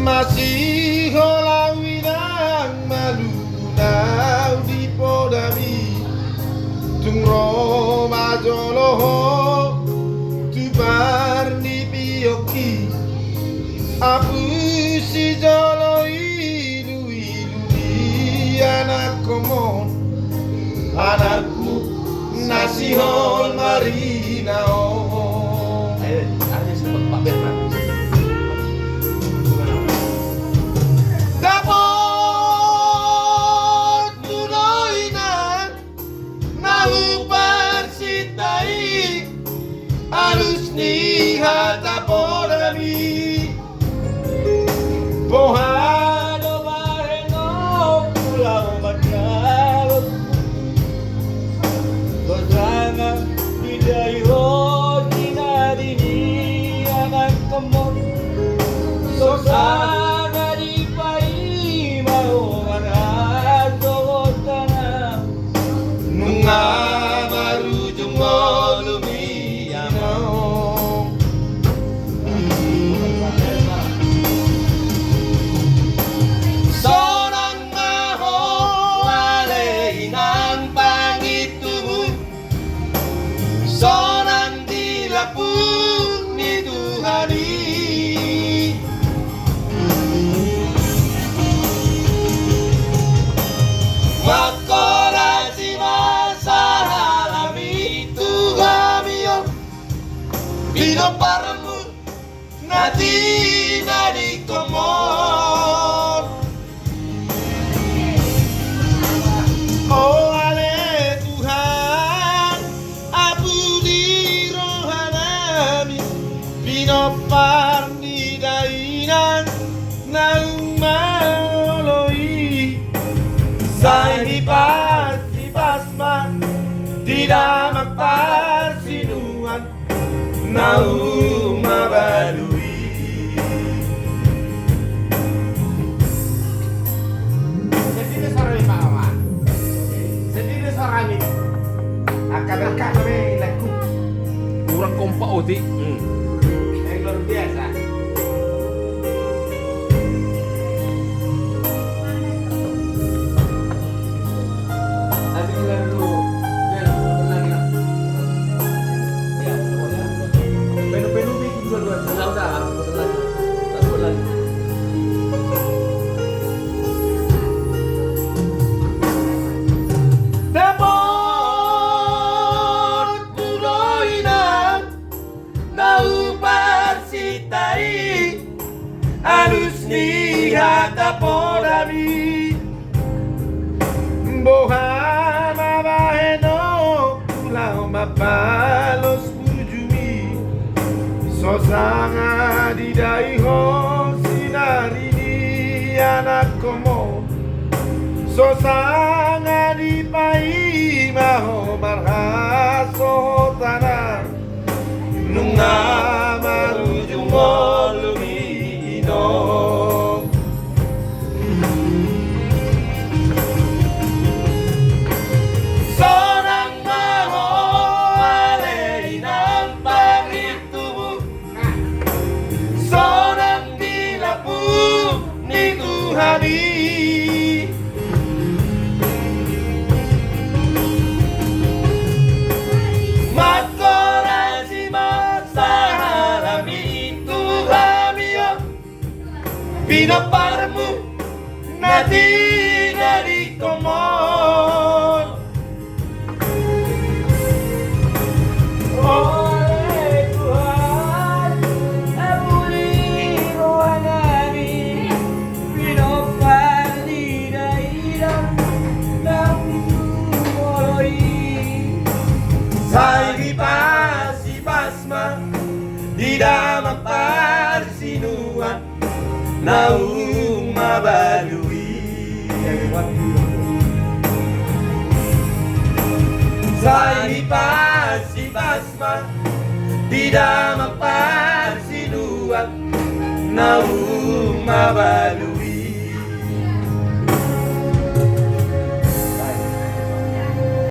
Masih holawinang malunau di podami tung Roma joloho tu barni piyoki apu si jolo ilu di anak komon anakku nasi hol marina oh Ada sempat Pak Berman. Ni hata podami Bohado bareno pulau Banyalo Dojana Idai Roti Nadini anak kemon Sosana di pai mau marato tanah Nunga baru jumolumi Sonang dilapun itu hari Makola si masa halami itu gamio Bino paramu nati nadi komor Oh ale Tuhan Pinopar di dainan nang maloi Sai pasti pasma di damak pasinuan nau mabalui Sendiri suara Pak Awan Sendiri suara ini akan kami laku Kurang kompak Odi. luar biasa. Tapi kita dulu. Ya, pokoknya. Penu-penu bikin dua-dua. Udah, sebentar lagi. Satu lagi. Dapur tuloinan nau parsitai alus ni hata podami bohama baheno pulau mapalos bujumi sosanga didai ho sinari ni anak komo sosanga di pai maho marhaso tanah nunga marujung molumi ino Sonang maho ale inang pangitubu Sonang dilapu ni Tuhani Pinaparmu nati dari komor Oleh Tuhan Aburi rohanami Pinopar di daerah Namu moloi Sai pasi pasma Di damak parsinuan Naung mabalui Sai pasi basma Tidak mapasinuat Na umabalu